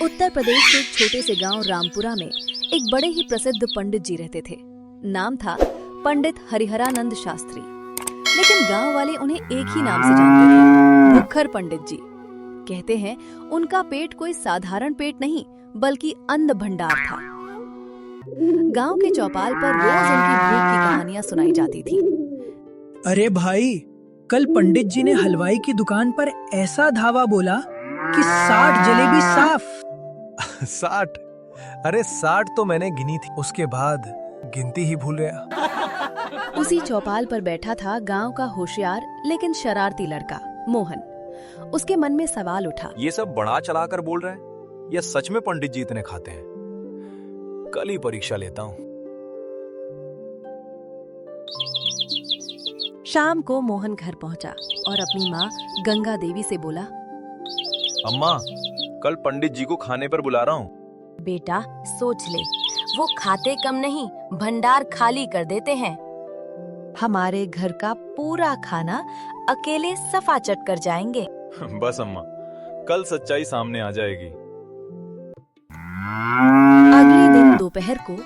उत्तर प्रदेश के एक छोटे से गांव रामपुरा में एक बड़े ही प्रसिद्ध पंडित जी रहते थे। नाम था पंडित हरिहरानंद शास्त्री। लेकिन गांव वाले उन्हें एक ही नाम से जानते थे, भुक्खर पंडित जी। कहते हैं उनका पेट कोई साधारण पेट नहीं बल्कि अन्न भंडार था। गांव के चौपाल पर रोज उनकी भूख की कहानियां सुनाई जाती थी। अरे भाई, कल पंडित जी ने हलवाई की दुकान पर ऐसा धावा बोला कि 60 जलेबी साफ। 60? अरे 60 तो मैंने गिनी थी, उसके बाद गिनती ही भूल गया। उसी चौपाल पर बैठा था गांव का होशियार लेकिन शरारती लड़का मोहन। उसके मन में सवाल उठा, ये सब बढ़ा चलाकर बोल रहे हैं या सच में पंडित जी इतने खाते हैं? कल ही परीक्षा लेता हूँ। शाम को मोहन घर पहुंचा और अपनी माँ गंगा देवी से बोला, अम्मा, कल पंडित जी को खाने पर बुला रहा हूँ। बेटा सोच ले, वो खाते कम नहीं भंडार खाली कर देते हैं। हमारे घर का पूरा खाना अकेले सफा चट कर जाएंगे। बस अम्मा, कल सच्चाई सामने आ जाएगी। अगले दिन दोपहर को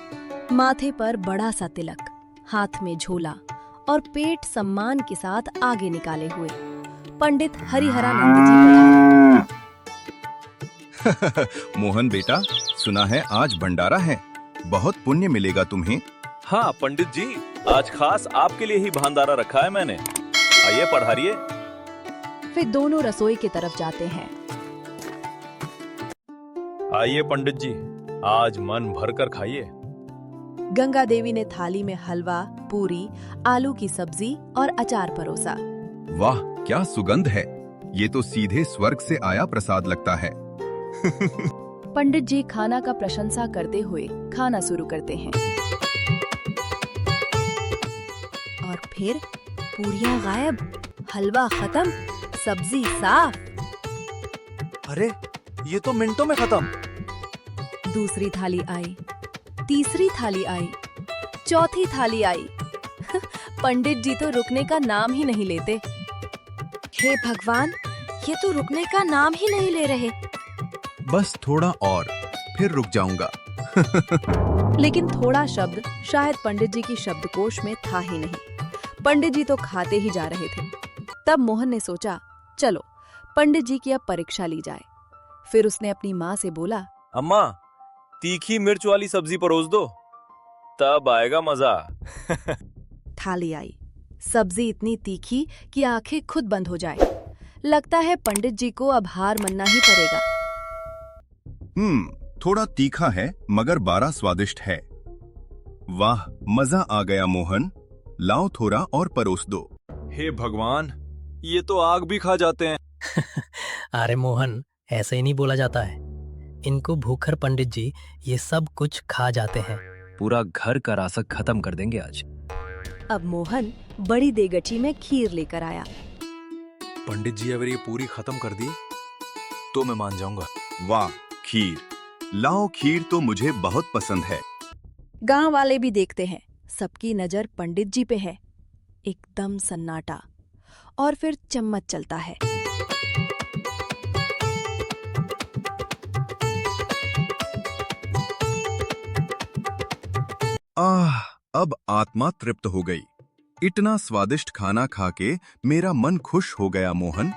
माथे पर बड़ा सा तिलक, हाथ में झोला और पेट सम्मान के साथ आगे निकाले हुए पंडित हरिहरानंद जी पधारे। मोहन बेटा, सुना है आज भंडारा है, बहुत पुण्य मिलेगा तुम्हें। हाँ पंडित जी, आज खास आपके लिए ही भंडारा रखा है मैंने। आइए पधारिए। फिर दोनों रसोई की तरफ जाते हैं। आइए पंडित जी, आज मन भर कर खाइए। गंगा देवी ने थाली में हलवा, पूरी, आलू की सब्जी और अचार परोसा। वाह, क्या सुगंध है! ये तो सीधे स्वर्ग से आया प्रसाद लगता है। पंडित जी खाना का प्रशंसा करते हुए खाना शुरू करते हैं और फिर पूरियां गायब, हलवा खत्म, सब्जी साफ। अरे ये तो मिनटों में खत्म। दूसरी थाली आई, तीसरी थाली आई, चौथी थाली आई। पंडित जी तो रुकने का नाम ही नहीं लेते। हे भगवान, ये तो रुकने का नाम ही नहीं ले रहे। बस थोड़ा और, फिर रुक जाऊंगा। लेकिन थोड़ा शब्द शायद पंडित जी की शब्दकोश में था ही नहीं। पंडित जी तो खाते ही जा रहे थे। तब मोहन ने सोचा, चलो पंडित जी की अब परीक्षा ली जाए। फिर उसने अपनी माँ से बोला, अम्मा, तीखी मिर्च वाली सब्जी परोस दो, तब आएगा मजा। थाली आई, सब्जी इतनी तीखी कि आंखें खुद बंद हो जाए। लगता है पंडित जी को अब हार मानना ही पड़ेगा। थोड़ा तीखा है मगर बड़ा स्वादिष्ट है। वाह, मजा आ गया मोहन, लाओ थोड़ा और परोस दो। हे भगवान, ये तो आग भी खा जाते हैं। अरे मोहन, ऐसे ही नहीं बोला जाता है। इनको भूखर पंडित जी ये सब कुछ खा जाते हैं। पूरा घर का राशन खत्म कर देंगे आज। अब मोहन बड़ी देगची में खीर लेकर आया। पंडित जी अगर ये पूरी खत्म कर दी तो मैं मान जाऊंगा। वाह, खीर! लाओ खीर तो मुझे बहुत पसंद है। गांव वाले भी देखते हैं, सबकी नजर पंडित जी पे है। एकदम सन्नाटा और फिर चम्मच चलता है। अब आत्मा तृप्त हो गई। इतना स्वादिष्ट खाना खाके मेरा मन खुश हो गया मोहन।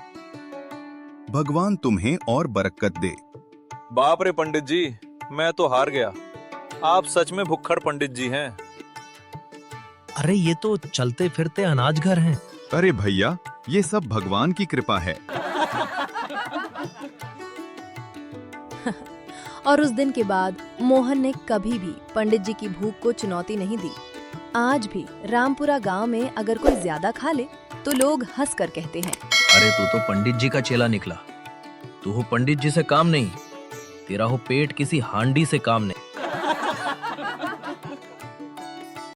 भगवान तुम्हें और बरकत दे। बाप रे पंडित जी, मैं तो हार गया। आप सच में भुक्खड़ पंडित जी हैं। अरे ये तो चलते फिरते अनाज घर हैं। अरे भैया, ये सब भगवान की कृपा है। और उस दिन के बाद मोहन ने कभी भी पंडित जी की भूख को चुनौती नहीं दी। आज भी रामपुरा गांव में अगर कोई ज्यादा खा ले तो लोग हंस कर कहते हैं, अरे तू तो पंडित जी का चेला निकला। तू हो पंडित जी से काम नहीं, तेरा हो पेट किसी हांडी से काम नहीं।